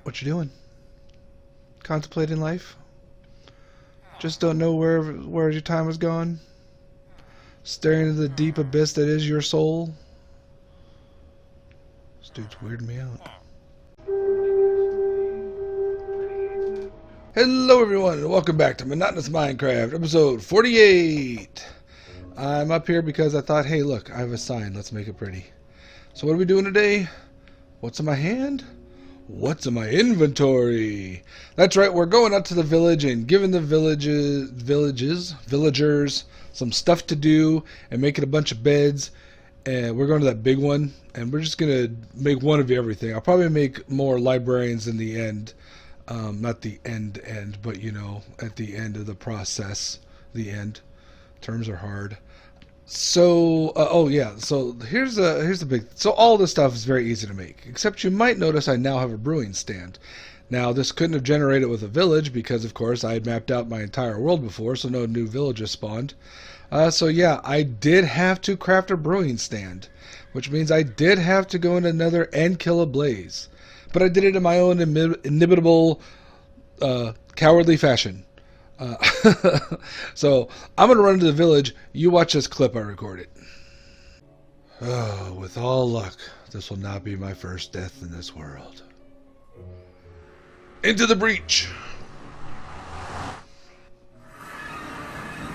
What you doing? Contemplating life? Just don't know where your time has gone? Staring into the deep abyss that is your soul? This dude's weirding me out. Hello everyone, and welcome back to Monotonous Minecraft, episode 48! I'm up here because I thought, hey look, I have a sign, let's make it pretty. So what are we doing today? What's in my hand? What's in my inventory? That's right, we're going out to the village and giving the villagers some stuff to do and making a bunch of beds. And we're going to that big one, and we're just going to make one of everything. I'll probably make more librarians in the end. Not the end, but you know, at the end of the process. The end. Terms are hard. So, oh yeah, so here's the big, so all this stuff is very easy to make, except you might notice I now have a brewing stand. Now, this couldn't have generated with a village, because of course I had mapped out my entire world before, so no new villages spawned. So yeah, I did have to craft a brewing stand, which means I did have to go in another and kill a blaze. But I did it in my own inimitable, cowardly fashion. So I'm gonna run to the village. You watch this clip I recorded. Oh, with all luck, this will not be my first death in this world. Into the breach.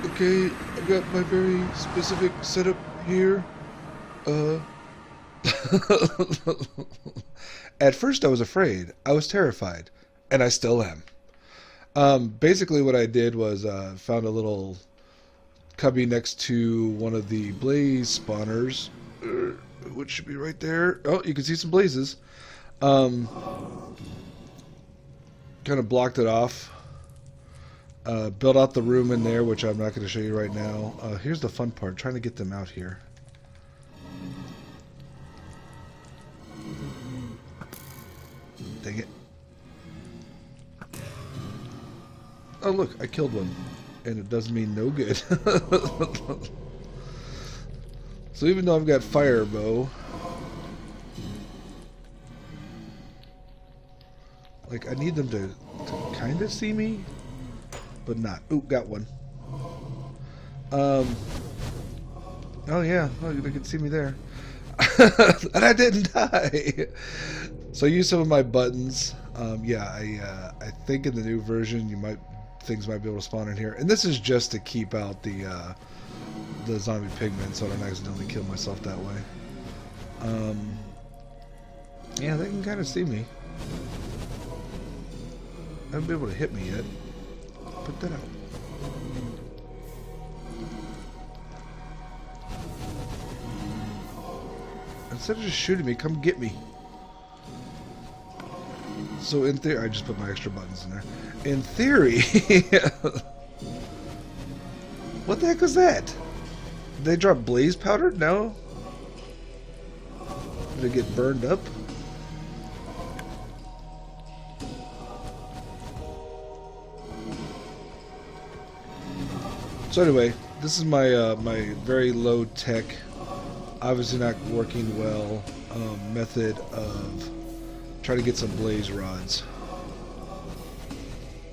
Okay, I've got my very specific setup here. At first I was afraid. I was terrified. And I still am. Basically what I did was found a little cubby next to one of the blaze spawners, which should be right there. Oh, you can see some blazes. Kind of blocked it off. Built out the room in there, which I'm not going to show you right now. Here's the fun part, trying to get them out here. Dang it. Oh look, I killed one. And it does me no good. So even though I've got fire bow, like I need them to kind of see me, but not. Ooh, got one. Oh yeah, oh, they can see me there. And I didn't die. So I used some of my buttons. Yeah, I think in the new version things might be able to spawn in here. And this is just to keep out the zombie pigmen, so I don't accidentally kill myself that way. Yeah, they can kind of see me. I haven't been able to hit me yet. Put that out. Instead of just shooting me, come get me. So in theory, I just put my extra buttons in there. In theory, what the heck was that? Did they drop blaze powder? No. Did it get burned up? So anyway, this is my my very low tech, obviously not working well, method of trying to get some blaze rods.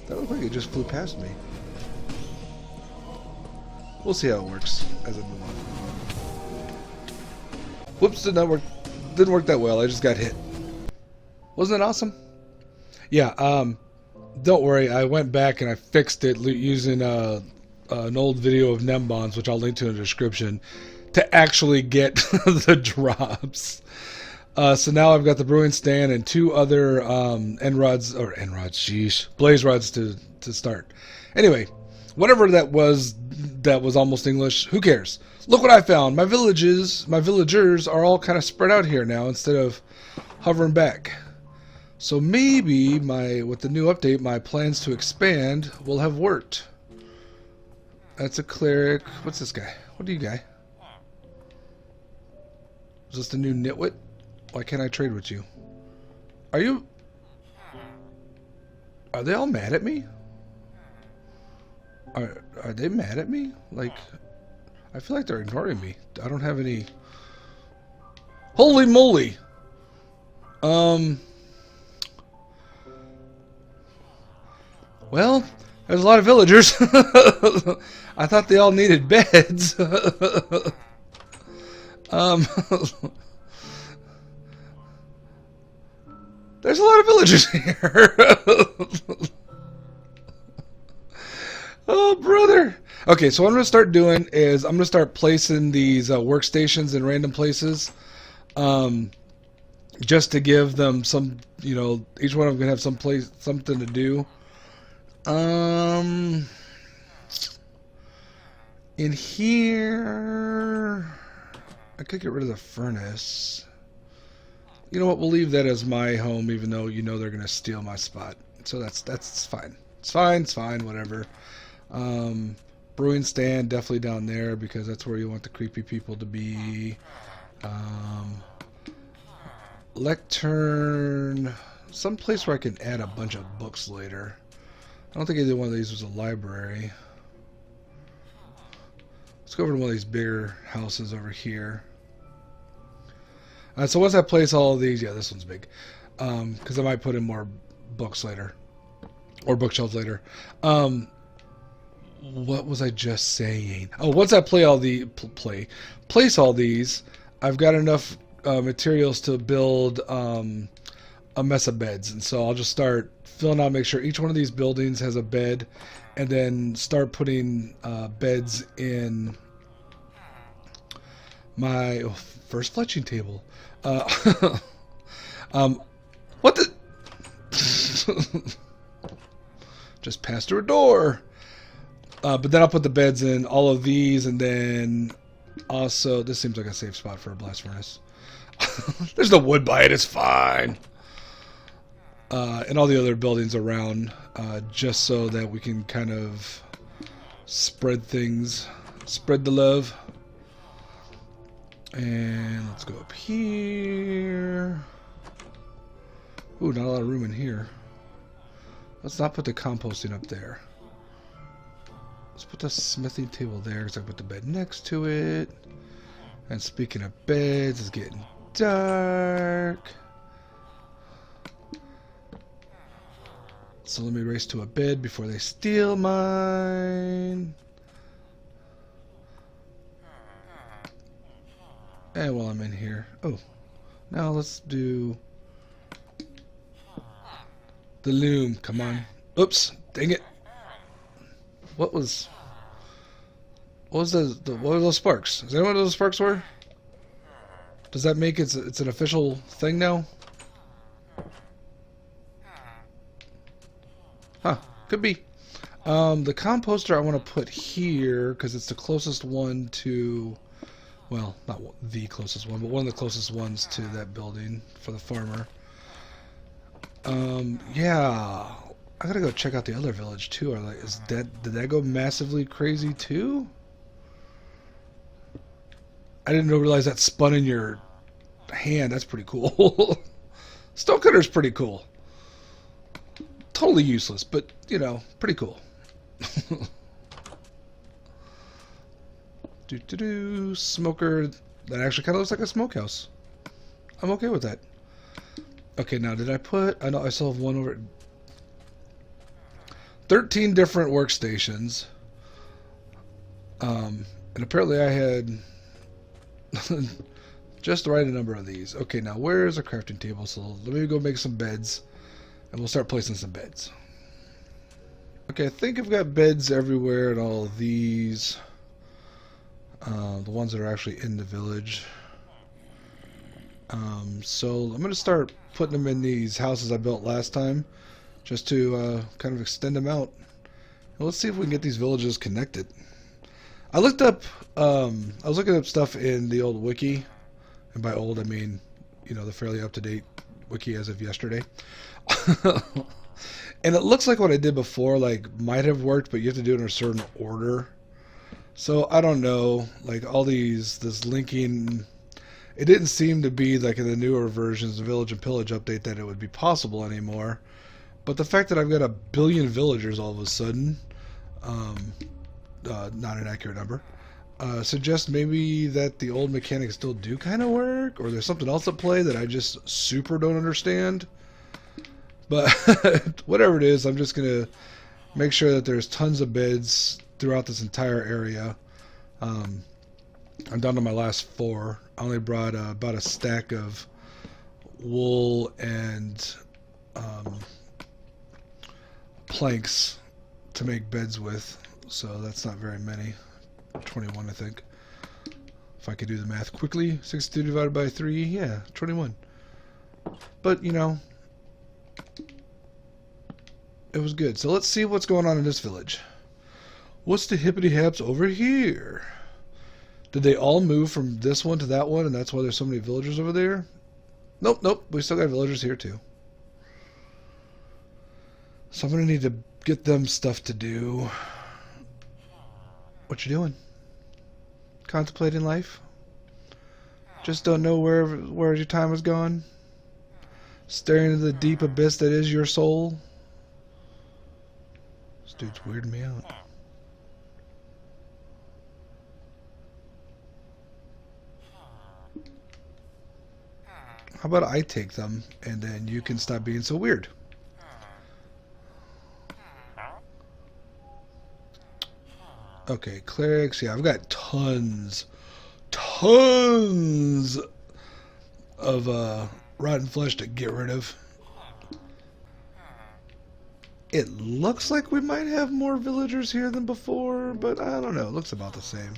That looked like it just flew past me. We'll see how it works as I move on. Whoops, didn't work that well. I just got hit. Wasn't that awesome? Yeah, don't worry. I went back and I fixed it using an old video of Nembons, which I'll link to in the description, to actually get the drops. So now I've got the brewing stand and two other blaze rods to start. Anyway, whatever that was almost English, who cares? Look what I found. My villagers are all kind of spread out here now instead of hovering back. So maybe with the new update, my plans to expand will have worked. That's a cleric. What's this guy? What are you, guy? Is this the new nitwit? Why can't I trade with you? Are they all mad at me? Are they mad at me? Like, I feel like they're ignoring me. I don't have any... Holy moly! Well, there's a lot of villagers. I thought they all needed beds. um, there's a lot of villagers here. Oh, brother. Okay, so what I'm going to start doing is I'm going to start placing these workstations in random places. Just to give them some, you know, each one of them can have some place, something to do. In here, I could get rid of the furnace. You know what? We'll leave that as my home, even though you know they're gonna steal my spot. So that's fine. It's fine. It's fine. Whatever. Brewing stand definitely down there because that's where you want the creepy people to be. Lectern, some place where I can add a bunch of books later. I don't think either one of these was a library. Let's go over to one of these bigger houses over here. So once I place all of these, yeah, this one's big, because I might put in more books later, or bookshelves later. What was I just saying? Oh, once I place all these, I've got enough materials to build a mess of beds, and so I'll just start filling out, make sure each one of these buildings has a bed, and then start putting beds in my first fletching table. What the? Just passed through a door. But then I'll put the beds in all of these, and then also this seems like a safe spot for a blast furnace. There's no wood by it. It's fine. And all the other buildings around, just so that we can kind of spread things, spread the love. And let's go up here. Ooh, not a lot of room in here. Let's not put the composting up there. Let's put the smithing table there because I put the bed next to it. And speaking of beds, it's getting dark. So let me race to a bed before they steal mine. And while I'm in here, oh, now let's do the loom. Come on. Oops, dang it. What were those sparks? Is that what those sparks were? Does that make it's an official thing now? Huh, could be. The composter I want to put here because it's the closest one to, well, not the closest one, but one of the closest ones to that building for the farmer. Yeah, I gotta go check out the other village too. Did that go massively crazy too? I didn't realize that spun in your hand. That's pretty cool. Stonecutter is pretty cool. Totally useless, but you know, pretty cool. Smoker. That actually kind of looks like a smokehouse. I'm okay with that. Okay, now did I put? I know I still have one over. 13 different workstations. And apparently I had just the right number of these. Okay, now where is a crafting table? So let me go make some beds, and we'll start placing some beds. Okay, I think I've got beds everywhere in all of these. The ones that are actually in the village. So I'm going to start putting them in these houses I built last time, just to kind of extend them out. And let's see if we can get these villages connected. I looked up, I was looking up stuff in the old wiki, and by old I mean, you know, the fairly up-to-date wiki as of yesterday. And it looks like what I did before, like, might have worked, but you have to do it in a certain order. So I don't know, like all this linking, it didn't seem to be like in the newer versions, the Village and Pillage update, that it would be possible anymore. But the fact that I've got 1 billion villagers all of a sudden, not an accurate number, suggests maybe that the old mechanics still do kind of work, or there's something else at play that I just super don't understand. But whatever it is, I'm just gonna make sure that there's tons of beds throughout this entire area. I'm down to my last 4. I only brought about a stack of wool and planks to make beds with, so that's not very many. 21, I think. If I could do the math quickly, 62 divided by 3, yeah, 21. But, you know, it was good. So let's see what's going on in this village. What's the hippity haps over here? Did they all move from this one to that one, and that's why there's so many villagers over there? Nope, nope. We still got villagers here, too. So I'm going to need to get them stuff to do. What you doing? Contemplating life? Just don't know where your time has gone? Staring into the deep abyss that is your soul? This dude's weirding me out. How about I take them, and then you can stop being so weird? Okay, clerics. Yeah, I've got tons of rotten flesh to get rid of. It looks like we might have more villagers here than before, but I don't know. It looks about the same.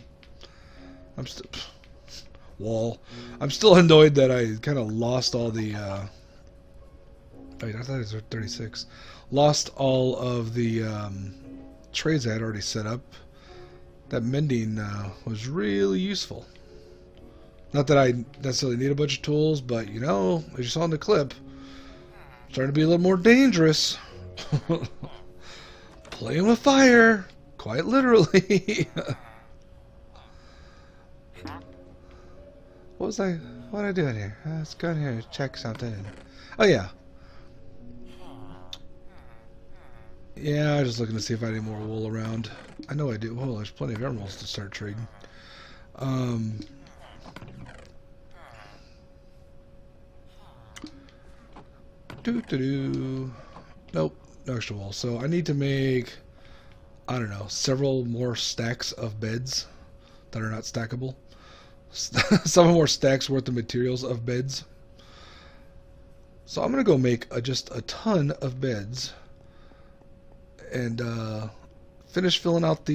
I'm still... Wall. I'm still annoyed that I kind of lost all the... Wait, I thought it was 36. Lost all of the trades I had already set up. That mending was really useful. Not that I necessarily need a bunch of tools, but, you know, as you saw in the clip, it's starting to be a little more dangerous. Playing with fire, quite literally. What am I doing here? Let's go in here and check something. Oh, yeah. Yeah, I was just looking to see if I had any more wool around. I know I do. Oh, there's plenty of emeralds to start trading. Nope, no extra wool. So I need to make, I don't know, several more stacks of beds that are not stackable. Some more stacks worth of materials of beds. So I'm gonna go make just a ton of beds and finish filling out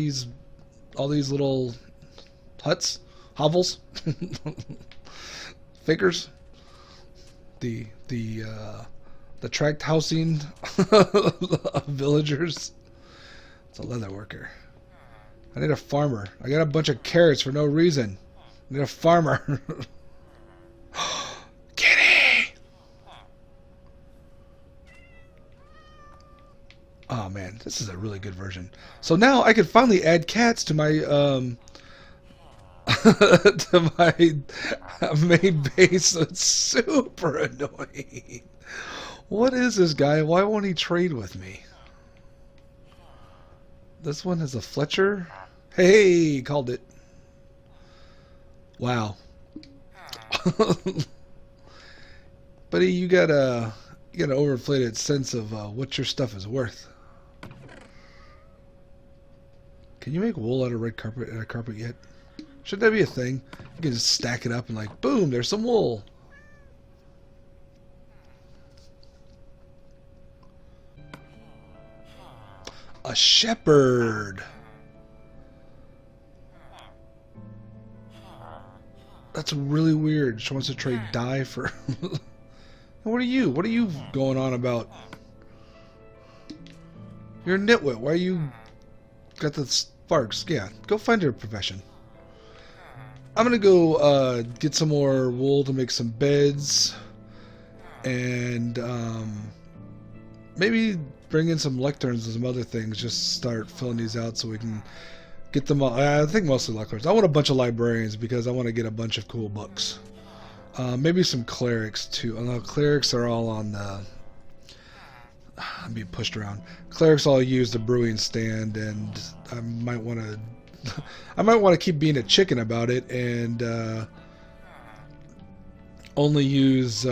all these little huts, hovels, figures, the tract housing of villagers. It's a leather worker. I need a farmer. I got a bunch of carrots for no reason. I need a farmer. Kitty! Oh man, this is a really good version. So now I can finally add cats to my to my main base. It's super annoying. What is this guy? Why won't he trade with me? This one has a Fletcher. Hey, called it. Wow. Buddy, you got an overinflated sense of what your stuff is worth. Can you make wool out of red carpet and a carpet yet? Should that be a thing? You can just stack it up and like, boom, there's some wool. A shepherd. That's really weird. She wants to trade dye for... What are you? What are you going on about? You're a nitwit. Why are you... got the sparks? Yeah, go find your profession. I'm going to go get some more wool to make some beds. And maybe bring in some lecterns and some other things. Just start filling these out so we can... get them all. I think mostly lecterns. I want a bunch of librarians because I want to get a bunch of cool books. Maybe some clerics too. Although clerics are all on the... I'm being pushed around. Clerics all use the brewing stand, and I might want to... I might want to keep being a chicken about it and only use...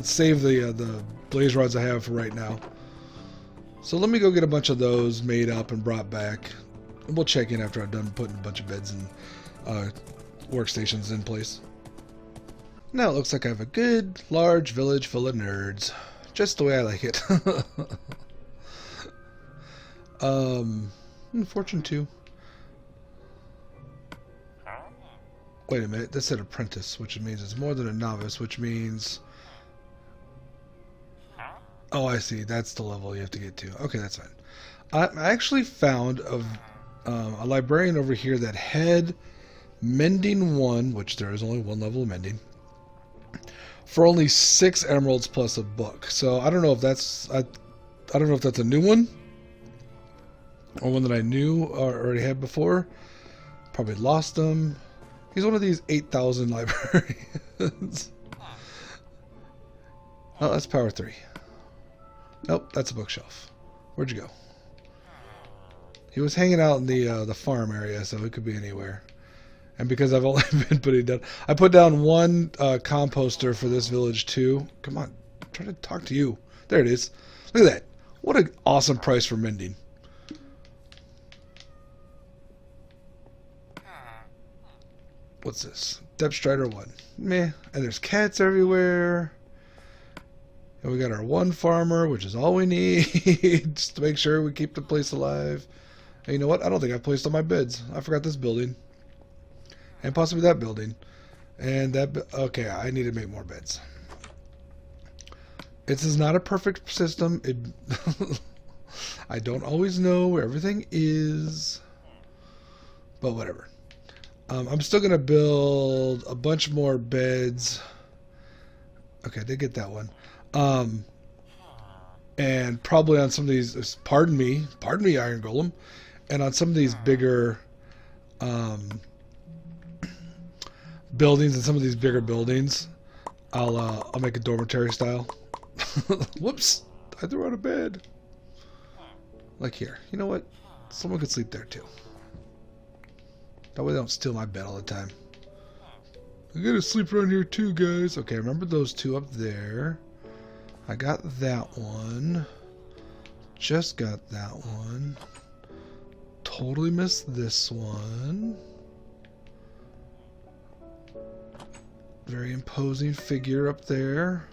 save the blaze rods I have for right now. So let me go get a bunch of those made up and brought back. And we'll check in after I've done putting a bunch of beds and workstations in place. Now it looks like I have a good, large village full of nerds. Just the way I like it. Fortune 2. Wait a minute, this said apprentice, which means it's more than a novice, which means... Oh, I see. That's the level you have to get to. Okay, that's fine. I actually found a librarian over here that had Mending 1, which there is only one level of Mending, for only 6 emeralds plus a book. So I don't know if that's... I don't know if that's a new one, or one that I knew or already had before. Probably lost them. He's one of these 8,000 librarians. Oh, that's power 3. Nope, that's a bookshelf. Where'd you go? He was hanging out in the farm area, so it could be anywhere. And because I've only been putting down... I put down one composter for this village, too. Come on, I'm trying to talk to you. There it is. Look at that. What an awesome price for mending. What's this? Depth Strider 1. Meh. And there's cats everywhere. And we got our one farmer, which is all we need just to make sure we keep the place alive. And you know what? I don't think I placed all my beds. I forgot this building. And possibly that building. And that... Okay, I need to make more beds. This is not a perfect system. I don't always know where everything is. But whatever. I'm still going to build a bunch more beds. Okay, I did get that one. And probably on some of these, pardon me, Iron Golem, and on some of these bigger buildings and some of these bigger buildings, I'll make a dormitory style. Whoops, I threw out a bed. Like here. You know what? Someone could sleep there too. That way they don't steal my bed all the time. I gotta sleep around here too, guys. Okay, remember those two up there. I got that one. Just got that one. Totally missed this one. Very imposing figure up there.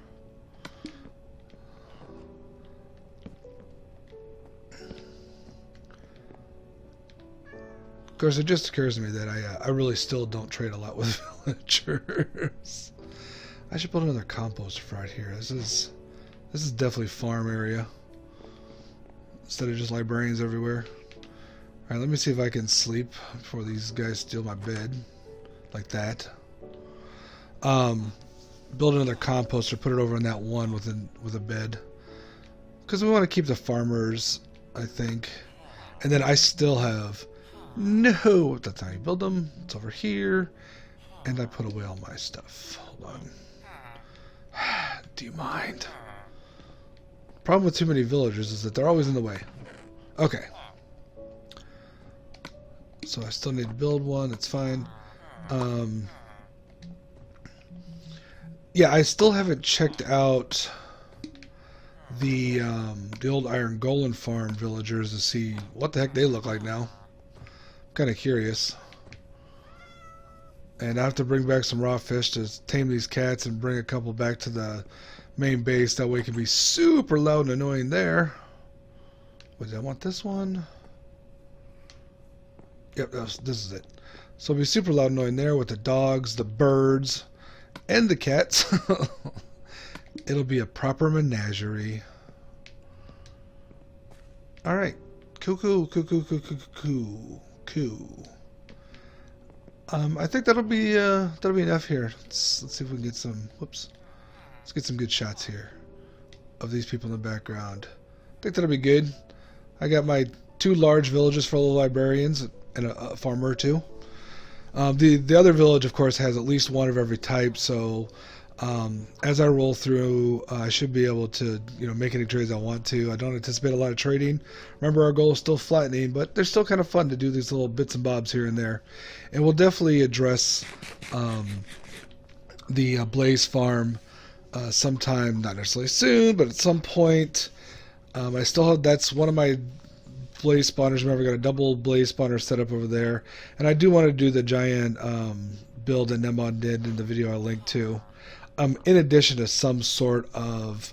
Of course, it just occurs to me that I really still don't trade a lot with villagers. I should build another composter right here. This is definitely farm area instead of just librarians everywhere. All right, let me see if I can sleep before these guys steal my bed, like that. Build another composter, put it over on that one with a bed, because we want to keep the farmers, I think. And then I still have. No, that's how you build them. It's over here. And I put away all my stuff. Hold on. Do you mind? Problem with too many villagers is that they're always in the way. Okay. So I still need to build one. It's fine. Yeah, I still haven't checked out the old Iron Golem farm villagers to see what the heck they look like now. Kind of curious. And I have to bring back some raw fish to tame these cats and bring a couple back to the main base. That way it can be super loud and annoying there. Wait, I want this one. Yep, this is it. So it'll be super loud and annoying there with the dogs, the birds, and the cats. It'll be a proper menagerie. Alright. Cuckoo. I think that'll be enough here. Let's see if we can get some. Whoops. Let's get some good shots here of these people in the background. I think that'll be good. I got my 2 large villages full of librarians and a farmer or 2. The other village, of course, has at least one of every type. So as I roll through, I should be able to, make any trades I want to. I don't anticipate a lot of trading. Remember, our goal is still flattening, but they're still kind of fun to do these little bits and bobs here and there. And we'll definitely address the Blaze farm sometime, not necessarily soon, but at some point. I still have, that's one of my blaze spawners. Remember, I got a double blaze spawner set up over there, and I do want to do the giant build that Nemon did in the video I linked to, in addition to some sort of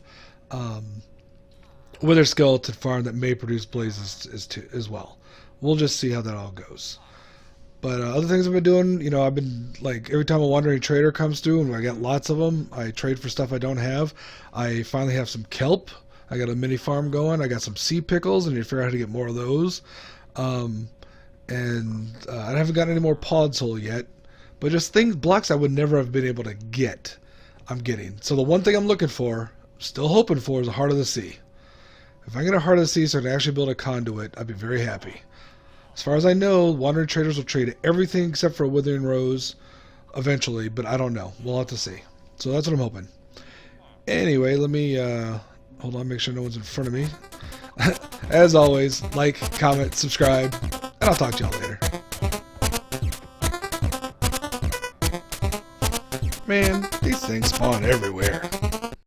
wither skeleton farm that may produce blazes as well. We'll just see how that all goes. But other things I've been doing, you know, I've been, like, every time a wandering trader comes through, and I get lots of them, I trade for stuff I don't have. I finally have some kelp. I got a mini farm going. I got some sea pickles, and you figure out how to get more of those. I haven't gotten any more pod soul yet. But just blocks I would never have been able to get, I'm getting. So the one thing I'm looking for, still hoping for, is a Heart of the Sea. If I get a Heart of the Sea so I can actually build a conduit, I'd be very happy. As far as I know, wandering traders will trade everything except for a withering rose eventually, but I don't know. We'll have to see. So that's what I'm hoping. Anyway, let me hold on, make sure no one's in front of me. As always, like, comment, subscribe, and I'll talk to y'all later. Man, these things spawn everywhere.